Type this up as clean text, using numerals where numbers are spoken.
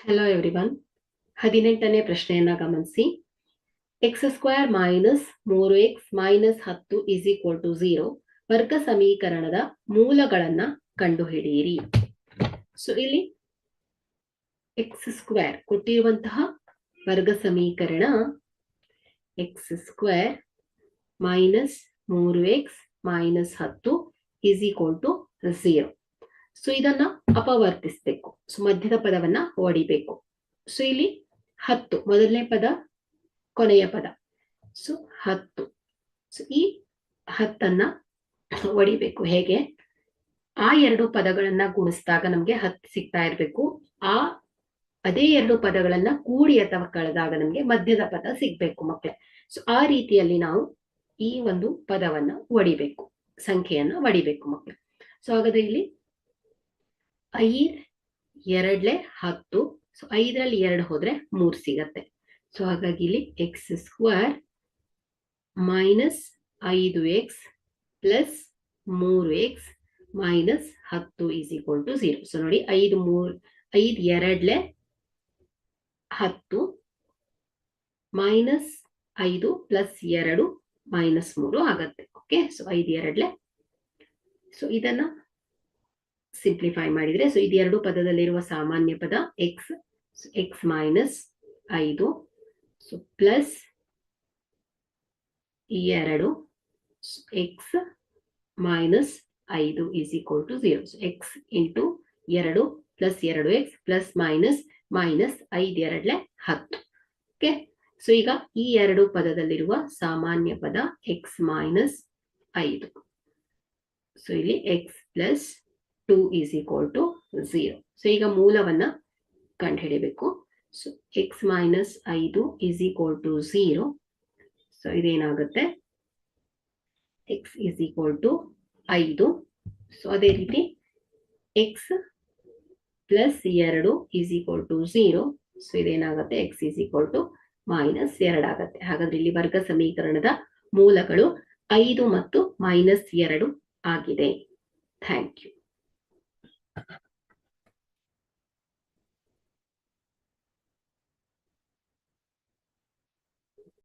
Hello everyone. 18ನೇ ಪ್ರಶ್ನೆಯನ್ನ ಗಮನಿಸಿ. X square minus 3x minus 10 is equal to 0 ವರ್ಗ ಸಮೀಕರಣದ ಮೂಲಗಳನ್ನ ಕಂಡುಹಿಡಿಯಿರಿ. ಸೊ ಇಲ್ಲಿ ಎಕ್ಸ್ ಸ್ಕ್ವೇರ್ ಕೊಟ್ಟಿರುವಂತಹ ವರ್ಗ ಸಮೀಕರಣ x square minus 3x minus 10 is equal to 0. So ಇದನ್ನ ಅಪವರ್ತಿಸಬೇಕು. ಸೊ ಮಧ್ಯದ ಪದವನ್ನ ಹೊಡಿಬೇಕು. ಸೊ ಇಲ್ಲಿ 10 ಮೊದಲನೇ ಪದ ಕೊನೆಯ ಪದ. ಸೊ 10. ಸೊ ಈ 10ಅನ್ನ ಹೊಡಿಬೇಕು. ಹೇಗೆ? ಆ ಎರಡು ಪದಗಳನ್ನ ಗುಣಿಸಿದಾಗ ನಮ್ಗೆ 10 ಸಿಗ್ತಾ ಇರ್ಬೇಕು. ಅದೇ ಎರಡು ಪದಗಳನ್ನ ಕೂಡಿ ಅಥವಾ ಕಳೆದಾಗ ನಮ್ಗೆ ಮಧ್ಯದ ಪದ ಸಿಗ್ಬೇಕು ಮಕ್ಕಳೇ. ಸೊ ಆ ರೀತಿಯಲ್ಲಿ ನಾವು ಈ ಒಂದು ಪದವನ್ನ ಹೊಡಿಬೇಕು, ಸಂಖ್ಯೆಯನ್ನ ಹೊಡಿಬೇಕು ಮಕ್ಕಳೇ. ಸೊ ಹಾಗಾದ್ರೆ ಇಲ್ಲಿ 5 2 10. ಸೊ 5ರಲ್ಲಿ 2 ಹೋದ್ರೆ 3 ಸಿಗತ್ತೆ. ಸೊ ಹಾಗಾಗಿ ಇಲ್ಲಿ x square minus 5x plus 3x minus 10 is equal to 0. So ನೋಡಿ 5 2 10 ಮೈನಸ್ 5 ಪ್ಲಸ್ 2 ಮೈನಸ್ 3 ಆಗತ್ತೆ. ಓಕೆ. ಸೊ 5 2. ಸೊ ಇದನ್ನ ಸಿಂಪ್ಲಿಫೈ ಮಾಡಿದ್ರೆ ಸೊ ಇದು ಎರಡು ಪದದಲ್ಲಿರುವ ಸಾಮಾನ್ಯ ಪದ x. X minus 5 so plus 2 x minus 5 is equal to 0. So x into 2 plus 2x plus minus minus 5 2 10. Okay. So ಈಗ ಈ ಎರಡು ಪದದಲ್ಲಿರುವ ಸಾಮಾನ್ಯ ಪದ ಎಕ್ಸ್ ಮೈನಸ್ 5. ಸೊ ಇಲ್ಲಿ x plus 2 is equal to 0. So ಈಗ ಮೂಲವನ್ನ ಕಂಡುಹಿಡಿಬೇಕು. So X minus 5 is equal to 0. So ಇದೇನಾಗುತ್ತೆ? X is equal to 5. So ಅದೇ ರೀತಿ x plus 2 is equal to 0. So ಇದೇನಾಗುತ್ತೆ? X is equal to minus 2 ಆಗುತ್ತೆ. ಹಾಗಾದ್ರೆ ಇಲ್ಲಿ ವರ್ಗ ಸಮೀಕರಣದ ಮೂಲಗಳು 5 ಮತ್ತು ಮೈನಸ್ 2 ಆಗಿದೆ. Thank you.